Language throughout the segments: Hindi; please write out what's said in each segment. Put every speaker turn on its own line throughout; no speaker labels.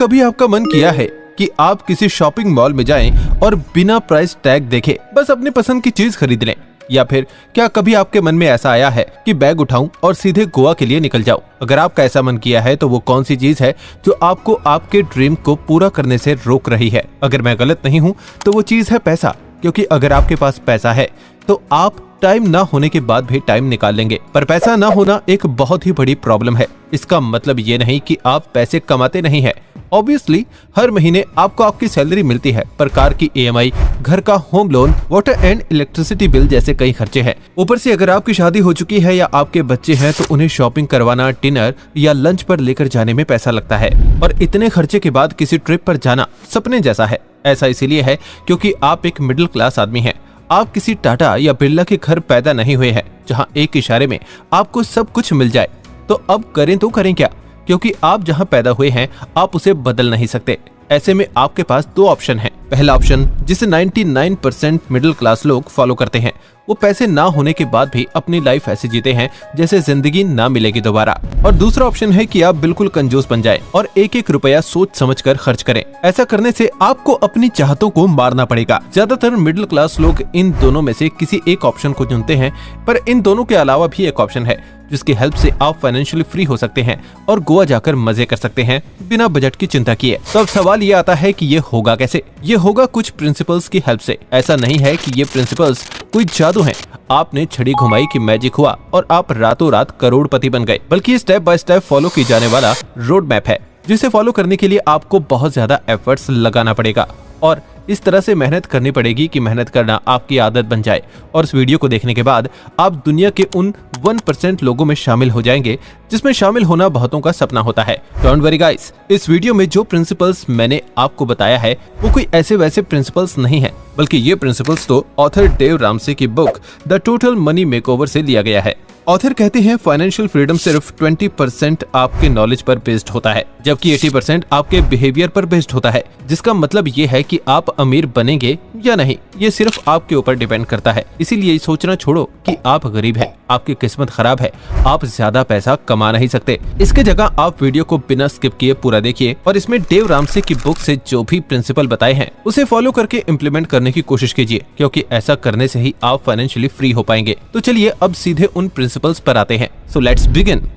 कभी आपका मन किया है कि आप किसी शॉपिंग मॉल में जाएं और बिना प्राइस टैग देखे बस अपनी पसंद की चीज खरीद लें? या फिर क्या कभी आपके मन में ऐसा आया है कि बैग उठाऊं और सीधे गोवा के लिए निकल जाऊं? अगर आपका ऐसा मन किया है तो वो कौन सी चीज है जो आपको आपके ड्रीम को पूरा करने से रोक रही है? अगर मैं गलत नहीं हूं तो वो चीज है पैसा, क्योंकि अगर आपके पास पैसा है तो आप टाइम ना होने के बाद भी टाइम निकाल लेंगे। पर पैसा ना होना एक बहुत ही बड़ी प्रॉब्लम है। इसका मतलब ये नहीं कि आप पैसे कमाते नहीं है। ऑब्वियसली हर महीने आपको आपकी सैलरी मिलती है, पर कार की EMI, घर का home loan, water and electricity bill जैसे कई खर्चे हैं। ऊपर से अगर आपकी शादी हो चुकी है या आपके बच्चे हैं तो उन्हें शॉपिंग करवाना, डिनर या लंच पर लेकर जाने में पैसा लगता है। और इतने खर्चे के बाद किसी ट्रिप पर जाना सपने जैसा है। ऐसा इसीलिए है क्योंकि आप एक मिडिल क्लास आदमी हैं। आप किसी टाटा या बिरला के घर पैदा नहीं हुए हैं जहां एक इशारे में आपको सब कुछ मिल जाए। तो अब करें तो करें क्या? क्योंकि आप जहां पैदा हुए हैं आप उसे बदल नहीं सकते। ऐसे में आपके पास दो ऑप्शन हैं। पहला ऑप्शन, जिसे 99% मिडिल क्लास लोग फॉलो करते हैं, वो पैसे ना होने के बाद भी अपनी लाइफ ऐसे जीते हैं जैसे जिंदगी ना मिलेगी दोबारा। और दूसरा ऑप्शन है कि आप बिल्कुल कंजूस बन जाएं और एक एक रुपया सोच समझकर खर्च करें। ऐसा करने से आपको अपनी चाहतों को मारना पड़ेगा। ज्यादातर मिडिल क्लास लोग इन दोनों में से किसी एक ऑप्शन को चुनते हैं, पर इन दोनों के अलावा भी एक ऑप्शन है जिसकी हेल्प से आप फाइनेंशियली फ्री हो सकते हैं और गोवा जाकर मजे कर सकते हैं बिना बजट की चिंता किए। तो अब सवाल ये आता है कि ये होगा कैसे? ये होगा कुछ प्रिंसिपल्स की हेल्प से। ऐसा नहीं है कि ये प्रिंसिपल्स कोई जादू हैं। आपने छड़ी घुमाई कि मैजिक हुआ और आप रातों रात करोड़पति बन गए, बल्कि स्टेप बाय स्टेप फॉलो की जाने वाला रोड मैप है, जिसे फॉलो करने के लिए आपको बहुत ज्यादा एफर्ट्स लगाना पड़ेगा और इस तरह से मेहनत करनी पड़ेगी कि मेहनत करना आपकी आदत बन जाए। और इस वीडियो को देखने के बाद आप दुनिया के उन 1% लोगों में शामिल हो जाएंगे जिसमें शामिल होना बहुतों का सपना होता है। डोंट वरी गाइस, इस वीडियो में जो प्रिंसिपल्स मैंने आपको बताया है वो कोई ऐसे वैसे प्रिंसिपल्स नहीं है, बल्कि ये प्रिंसिपल्स तो ऑथर डेव रामसे की book the total money makeover से लिया गया है। ऑथर कहते हैं फाइनेंशियल फ्रीडम सिर्फ 20% आपके नॉलेज पर बेस्ड होता है, जबकि 80% आपके बिहेवियर पर बेस्ड होता है। जिसका मतलब ये है कि आप अमीर बनेंगे या नहीं, ये सिर्फ आपके ऊपर डिपेंड करता है। इसीलिए सोचना छोड़ो कि आप गरीब हैं, आपकी किस्मत खराब है, आप ज्यादा पैसा कमा नहीं सकते। इसके जगह आप वीडियो को बिना स्किप किए पूरा देखिए और इसमें डेव रामसे की बुक से जो भी प्रिंसिपल बताए हैं उसे फॉलो करके इम्प्लीमेंट करने की कोशिश कीजिए, क्योंकि ऐसा करने से ही आप फाइनेंशियली फ्री हो पाएंगे। तो चलिए अब सीधे उन प्रिंसिपल्स पर आते हैं। So let's begin.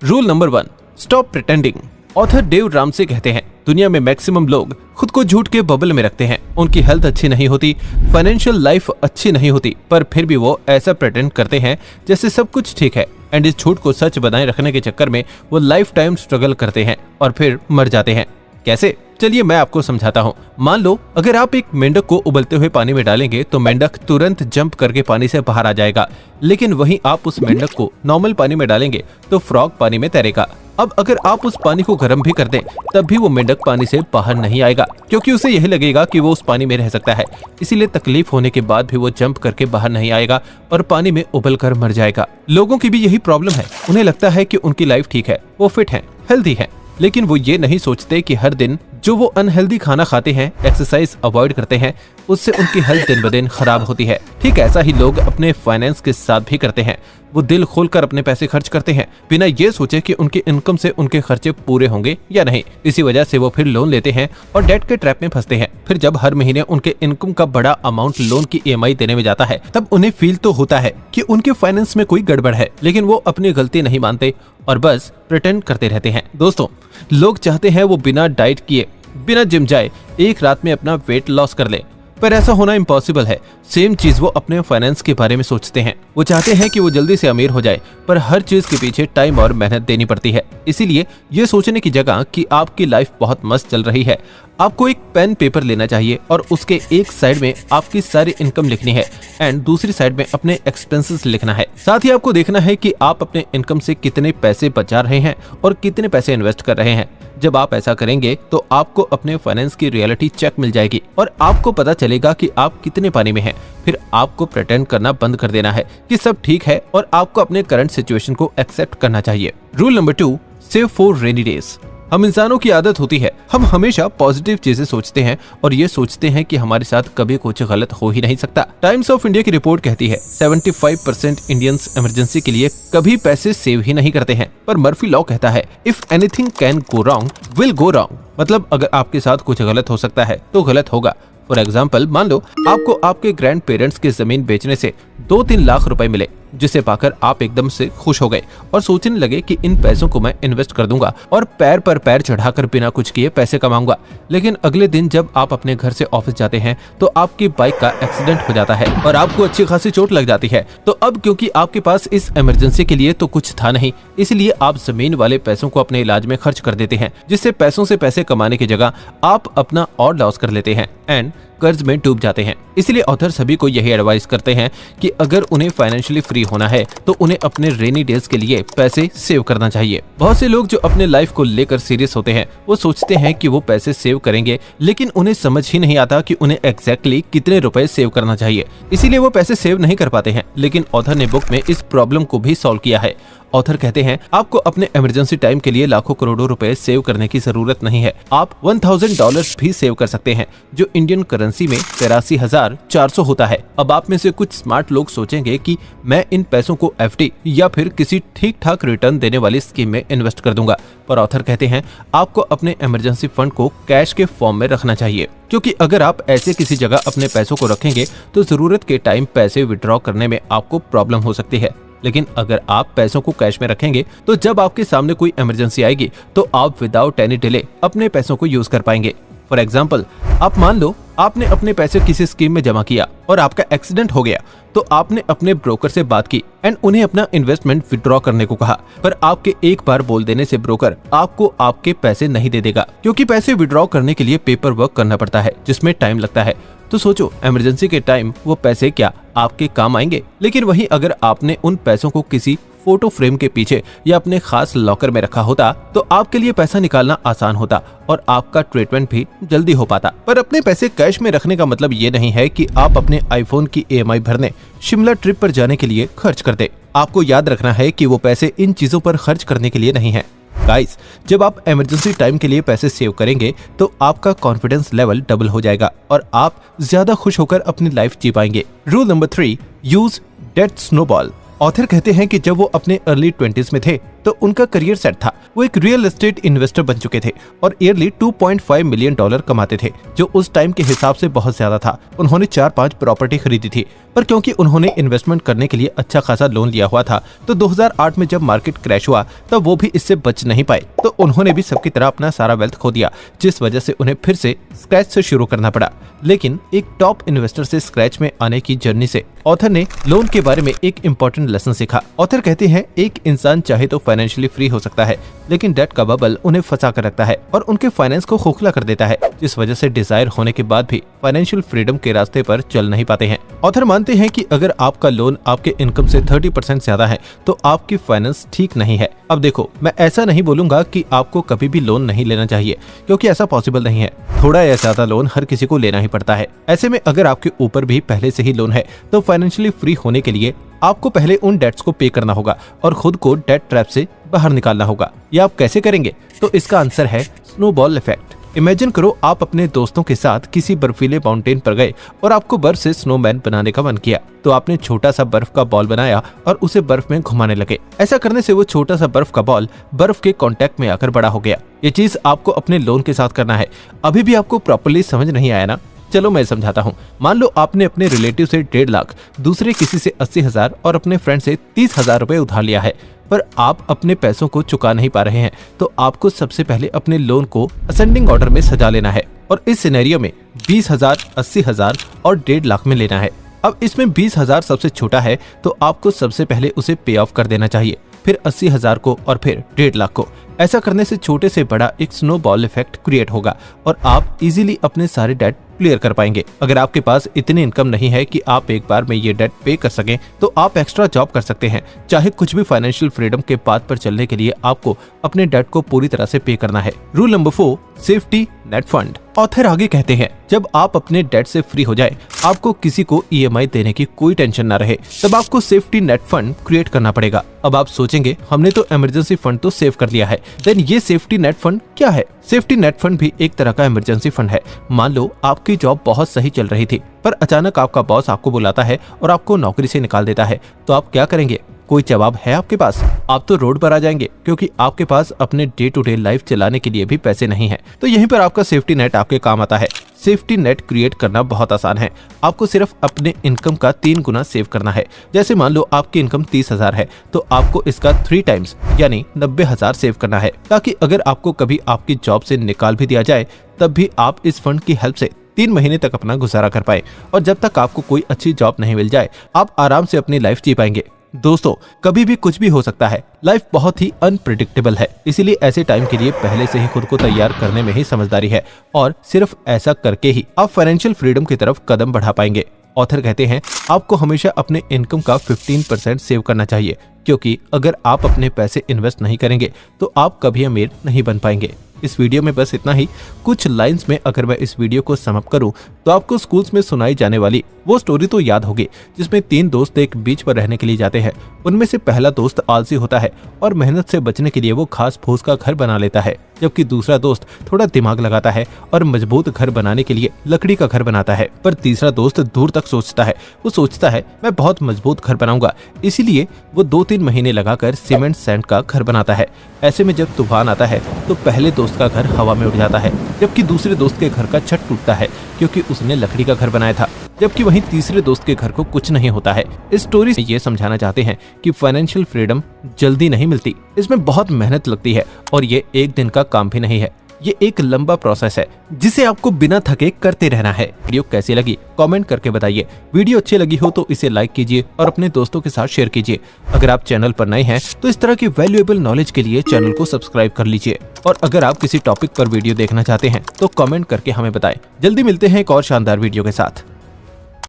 Rule number 1, stop pretending. Author Dave Ramsey कहते हैं दुनिया में मैक्सिमम लोग खुद को झूठ के बबल में रखते हैं। उनकी हेल्थ अच्छी नहीं होती, फाइनेंशियल लाइफ अच्छी नहीं होती, पर फिर भी वो ऐसा प्रिटेंड करते हैं जैसे सब कुछ ठीक है। एंड इस झूठ को सच बनाए रखने के चक्कर में वो लाइफ टाइम स्ट्रगल करते हैं और फिर मर जाते हैं। कैसे? चलिए मैं आपको समझाता हूँ। मान लो अगर आप एक मेंढक को उबलते हुए पानी में डालेंगे तो मेंढक तुरंत जंप करके पानी से बाहर आ जाएगा, लेकिन वहीं आप उस मेंढक को नॉर्मल पानी में डालेंगे तो फ्रॉग पानी में तैरेगा। अब अगर आप उस पानी को गर्म भी कर दें तब भी वो मेंढक पानी से बाहर नहीं आएगा, क्योंकि उसे यही लगेगा कि वो उस पानी में रह सकता है। इसीलिए तकलीफ होने के बाद भी वो जंप करके बाहर नहीं आएगा और पानी में उबल कर मर जाएगा। लोगों की भी यही प्रॉब्लम है। उन्हें लगता है कि उनकी लाइफ ठीक है, वो फिट है, हेल्दी है, लेकिन वो ये नहीं सोचते कि हर दिन जो वो अनहेल्दी खाना खाते हैं, एक्सरसाइज अवॉइड करते हैं, उससे उनकी हेल्थ दिन ब दिन खराब होती है। ठीक ऐसा ही लोग अपने फाइनेंस के साथ भी करते हैं। वो दिल खोलकर अपने पैसे खर्च करते हैं बिना ये सोचे कि उनकी इनकम से उनके खर्चे पूरे होंगे या नहीं। इसी वजह से वो फिर लोन लेते हैं और डेट के ट्रैप में फंसते हैं। फिर जब हर महीने उनके इनकम का बड़ा अमाउंट लोन की EMI देने में जाता है तब उन्हें फील तो होता है कि उनके फाइनेंस में कोई गड़बड़ है, लेकिन वो अपनी गलती नहीं मानते और बस प्रिटेंड करते रहते हैं। दोस्तों, लोग चाहते हैं वो बिना डाइट किए, बिना जिम जाए एक रात में अपना वेट लॉस कर ले, पर ऐसा होना इम्पॉसिबल है। सेम चीज वो अपने फाइनेंस के बारे में सोचते हैं। वो चाहते हैं कि वो जल्दी से अमीर हो जाए, पर हर चीज के पीछे टाइम और मेहनत देनी पड़ती है। इसीलिए ये सोचने की जगह कि आपकी लाइफ बहुत मस्त चल रही है, आपको एक पेन पेपर लेना चाहिए और उसके एक साइड में आपकी सारी इनकम लिखनी है एंड दूसरी साइड में अपने एक्सपेंसेस लिखना है। साथ ही आपको देखना है कि आप अपने इनकम से कितने पैसे बचा रहे हैं और कितने पैसे इन्वेस्ट कर रहे हैं। जब आप ऐसा करेंगे तो आपको अपने फाइनेंस की रियलिटी चेक मिल जाएगी और आपको पता चलेगा कि आप कितने पानी में हैं। फिर आपको प्रिटेंड करना बंद कर देना है कि सब ठीक है और आपको अपने करंट सिचुएशन को एक्सेप्ट करना चाहिए। Rule number 2, save for rainy days. हम इंसानों की आदत होती है, हम हमेशा पॉजिटिव चीजें सोचते हैं और ये सोचते हैं कि हमारे साथ कभी कुछ गलत हो ही नहीं सकता। टाइम्स ऑफ इंडिया की रिपोर्ट कहती है 75% इंडियंस इमरजेंसी के लिए कभी पैसे सेव ही नहीं करते हैं। पर मर्फी लॉ कहता है if anything can go wrong will go wrong, मतलब अगर आपके साथ कुछ गलत हो सकता है तो गलत होगा। फॉर एग्जाम्पल, मान लो आपको आपके ग्रैंड पेरेंट्स की जमीन बेचने से 2-3 लाख रुपए मिले, जिसे पाकर आप एकदम से खुश हो गए और सोचने लगे कि इन पैसों को मैं इन्वेस्ट कर दूंगा और पैर पर पैर चढ़ाकर बिना कुछ किए पैसे कमाऊंगा। लेकिन अगले दिन जब आप अपने घर से ऑफिस जाते हैं तो आपकी बाइक का एक्सीडेंट हो जाता है और आपको अच्छी खासी चोट लग जाती है। तो अब क्योंकि आपके पास इस इमरजेंसी के लिए तो कुछ था नहीं, इसलिए आप जमीन वाले पैसों को अपने इलाज में खर्च कर देते हैं, जिससे पैसों से पैसे कमाने की जगह आप अपना और लॉस कर लेते हैं एंड कर्ज में डूब जाते हैं। इसलिए ऑथर सभी को यही एडवाइस करते हैं कि अगर उन्हें फाइनेंशियली फ्री होना है तो उन्हें अपने रेनी डेज के लिए पैसे सेव करना चाहिए। बहुत से लोग जो अपने लाइफ को लेकर सीरियस होते हैं वो सोचते हैं कि वो पैसे सेव करेंगे, लेकिन उन्हें समझ ही नहीं आता कि उन्हें एग्जैक्टली कितने रुपए सेव करना चाहिए, इसीलिए वो पैसे सेव नहीं कर पाते हैं। लेकिन ऑथर ने बुक में इस प्रॉब्लम को भी सॉल्व किया है। ऑथर कहते हैं आपको अपने इमरजेंसी टाइम के लिए लाखों करोड़ों रुपए सेव करने की जरूरत नहीं है। आप $1000 भी सेव कर सकते हैं, जो इंडियन करेंसी में 83,400 होता है। अब आप में से कुछ स्मार्ट लोग सोचेंगे कि मैं इन पैसों को एफडी या फिर किसी ठीक ठाक रिटर्न देने वाली स्कीम में इन्वेस्ट कर दूंगा। पर ऑथर कहते हैं आपको अपने इमरजेंसी फंड को कैश के फॉर्म में रखना चाहिए, क्योंकि अगर आप ऐसे किसी जगह अपने पैसों को रखेंगे तो जरूरत के टाइम पैसे विड्रॉ करने में आपको प्रॉब्लम हो सकती है। लेकिन अगर आप पैसों को कैश में रखेंगे तो जब आपके सामने कोई इमरजेंसी आएगी तो आप विदाउट एनी डिले अपने पैसों को यूज कर पाएंगे। फॉर एग्जाम्पल, आप मान लो आपने अपने पैसे किसी स्कीम में जमा किया और आपका एक्सीडेंट हो गया, तो आपने अपने ब्रोकर से बात की एंड उन्हें अपना इन्वेस्टमेंट विड्रॉ करने को कहा। पर आपके एक बार बोल देने से ब्रोकर आपको आपके पैसे नहीं दे देगा, क्योंकि पैसे विड्रॉ करने के लिए पेपर वर्क करना पड़ता है जिसमें टाइम लगता है। तो सोचो, इमरजेंसी के टाइम वो पैसे क्या आपके काम आएंगे? लेकिन वहीं अगर आपने उन पैसों को किसी फोटो फ्रेम के पीछे या अपने खास लॉकर में रखा होता तो आपके लिए पैसा निकालना आसान होता और आपका ट्रीटमेंट भी जल्दी हो पाता। पर अपने पैसे कैश में रखने का मतलब ये नहीं है कि आप अपने आईफोन की EMI भरने, शिमला ट्रिप पर जाने के लिए खर्च कर दे। आपको याद रखना है कि वो पैसे इन चीजों पर खर्च करने के लिए नहीं है। गाइस, जब आप इमरजेंसी टाइम के लिए पैसे सेव करेंगे तो आपका कॉन्फिडेंस लेवल डबल हो जाएगा और आप ज्यादा खुश होकर अपनी लाइफ जी पाएंगे। Rule number 3, use debt snowball. Author कहते हैं कि जब वो अपने अर्ली 20s में थे तो उनका करियर सेट था। वो एक रियल एस्टेट इन्वेस्टर बन चुके थे और ईयरली $2.5 मिलियन कमाते थे, जो उस टाइम के हिसाब से बहुत ज्यादा था। उन्होंने 4-5 प्रॉपर्टी खरीदी थी, पर क्योंकि उन्होंने इन्वेस्टमेंट करने के लिए अच्छा खासा लोन लिया हुआ था तो 2008 में जब मार्केट क्रैश हुआ तब वो भी इससे बच नहीं पाए, तो उन्होंने भी सबकी तरह अपना सारा वेल्थ खो दिया, जिस वजह से उन्हें फिर से स्क्रैच से शुरू करना पड़ा। लेकिन एक टॉप इन्वेस्टर से स्क्रैच में आने की जर्नी से ऑथर ने लोन के बारे में एक इम्पोर्टेंट लेसन सीखा। ऑथर कहते हैं एक इंसान चाहे तो फाइनेंशियली फ्री हो सकता है, लेकिन डेट का बबल उन्हें फंसा कर रखता है और उनके फाइनेंस को खोखला कर देता है, जिस वजह से डिजायर होने के बाद भी फाइनेंशियल फ्रीडम के रास्ते पर चल नहीं पाते हैं। ऑथर मानते हैं कि अगर आपका लोन आपके इनकम से 30% ज्यादा है तो आपकी फाइनेंस ठीक नहीं है। अब देखो, मैं ऐसा नहीं बोलूंगा कि आपको कभी भी लोन नहीं लेना चाहिए, क्योंकि ऐसा पॉसिबल नहीं है। थोड़ा या ज्यादा लोन हर किसी को लेना ही पड़ता है। ऐसे में अगर आपके ऊपर भी पहले से ही लोन है तो फाइनेंशियली फ्री होने के लिए आपको पहले उन डेट्स को पे करना होगा और खुद को डेट ट्रैप से बाहर निकालना होगा। ये आप कैसे करेंगे? तो इसका आंसर है स्नोबॉल इफेक्ट। इमेजिन करो आप अपने दोस्तों के साथ किसी बर्फीले माउंटेन पर गए और आपको बर्फ से स्नोमैन बनाने का मन किया, तो आपने छोटा सा बर्फ का बॉल बनाया और उसे बर्फ में घुमाने लगे। ऐसा करने से वो छोटा सा बर्फ का बॉल बर्फ के कांटेक्ट में आकर बड़ा हो गया। ये चीज आपको अपने लोन के साथ करना है। अभी भी आपको प्रॉपर्ली समझ नहीं आया ना? चलो मैं समझाता हूँ। मान लो आपने अपने रिलेटिव से 1.5 लाख, दूसरे किसी से 80,000 और अपने फ्रेंड से 30,000 रुपए उधार लिया है, पर आप अपने पैसों को चुका नहीं पा रहे हैं, तो आपको सबसे पहले अपने लोन को असेंडिंग ऑर्डर में सजा लेना है और इस सिनेरियो में 20,000, 80,000 और 1.5 लाख में लेना है। अब इसमें 20,000 सबसे छोटा है तो आपको सबसे पहले उसे पे ऑफ कर देना चाहिए, फिर 80,000 को और फिर 1.5 लाख को। ऐसा करने से छोटे से बड़ा एक स्नोबॉल इफेक्ट क्रिएट होगा और आप इजीली अपने सारे डेट क्लियर कर पाएंगे। अगर आपके पास इतनी इनकम नहीं है कि आप एक बार में ये डेट पे कर सकें, तो आप एक्स्ट्रा जॉब कर सकते हैं। चाहे कुछ भी फाइनेंशियल फ्रीडम के पाथ पर चलने के लिए आपको अपने डेट को पूरी तरह से पे करना है। Rule number 4, safety net fund. Author आगे कहते हैं, जब आप अपने डेट से फ्री हो जाए, आपको किसी को EMI देने की कोई टेंशन ना रहे, तब आपको सेफ्टी नेट फंड क्रिएट करना पड़ेगा। अब आप सोचेंगे, हमने तो इमरजेंसी फंड तो सेव कर लिया है, देन ये सेफ्टी नेट फंड क्या है? सेफ्टी नेट फंड भी एक तरह का इमरजेंसी फंड है। मान लो आपकी जॉब बहुत सही चल रही थी, पर अचानक आपका बॉस आपको बुलाता है और आपको नौकरी से निकाल देता है, तो आप क्या करेंगे? कोई जवाब है आपके पास? आप तो रोड पर आ जाएंगे, क्योंकि आपके पास अपने डे टू डे लाइफ चलाने के लिए भी पैसे नहीं है। तो यहीं पर आपका सेफ्टी नेट आपके काम आता है। सेफ्टी नेट क्रिएट करना बहुत आसान है। आपको सिर्फ अपने इनकम का 3 गुना सेव करना है। जैसे मान लो आपकी इनकम 30,000 है, तो आपको इसका 3 टाइम्स यानी 90,000 सेव करना है, ताकि अगर आपको कभी आपकी जॉब से निकाल भी दिया जाए, तब भी आप इस फंड की हेल्प से 3 महीने तक अपना गुजारा कर पाए। और जब तक आपको कोई अच्छी जॉब नहीं मिल जाए, आप आराम से अपनी लाइफ जी पाएंगे। दोस्तों, कभी भी कुछ भी हो सकता है। लाइफ बहुत ही अनप्रिडिक्टेबल है, इसीलिए ऐसे टाइम के लिए पहले से ही खुद को तैयार करने में ही समझदारी है, और सिर्फ ऐसा करके ही आप फाइनेंशियल फ्रीडम की तरफ कदम बढ़ा पाएंगे। ऑथर कहते हैं, आपको हमेशा अपने इनकम का 15% सेव करना चाहिए, क्योंकि अगर आप अपने पैसे इन्वेस्ट नहीं करेंगे तो आप कभी अमीर नहीं बन पाएंगे। इस वीडियो में बस इतना ही। कुछ लाइंस में अगर मैं इस वीडियो को समअप करूं, तो आपको स्कूल्स में सुनाई जाने वाली वो स्टोरी तो याद होगी, जिसमें 3 दोस्त एक बीच पर रहने के लिए जाते हैं। उनमें से पहला दोस्त आलसी होता है और मेहनत से बचने के लिए वो घास फूस का घर बना लेता है, जबकि दूसरा दोस्त थोड़ा दिमाग लगाता है और मजबूत घर बनाने के लिए लकड़ी का घर बनाता है। पर तीसरा दोस्त दूर तक सोचता है। वो सोचता है, मैं बहुत मजबूत घर बनाऊंगा, इसीलिए वो 2-3 महीने लगाकर सीमेंट सैंड का घर बनाता है। ऐसे में जब तूफान आता है, तो पहले दोस्त का घर हवा में उड़ जाता है, जबकि दूसरे दोस्त के घर का छत टूटता है, क्योंकि उसने लकड़ी का घर बनाया था। जबकि वहीं तीसरे दोस्त के घर को कुछ नहीं होता है। इस स्टोरी से ये समझाना चाहते हैं कि फाइनेंशियल फ्रीडम जल्दी नहीं मिलती, इसमें बहुत मेहनत लगती है, और ये एक दिन का काम भी नहीं है। ये एक लंबा प्रोसेस है, जिसे आपको बिना थके करते रहना है। वीडियो कैसी लगी कमेंट करके बताइए। वीडियो अच्छी लगी हो तो इसे लाइक कीजिए और अपने दोस्तों के साथ शेयर कीजिए। अगर आप चैनल पर नए हैं तो इस तरह की वैल्यूएबल नॉलेज के लिए चैनल को सब्सक्राइब कर लीजिए। और अगर आप किसी टॉपिक पर वीडियो देखना चाहते हैं तो कमेंट करके हमें बताएं। जल्दी मिलते हैं एक और शानदार वीडियो के साथ।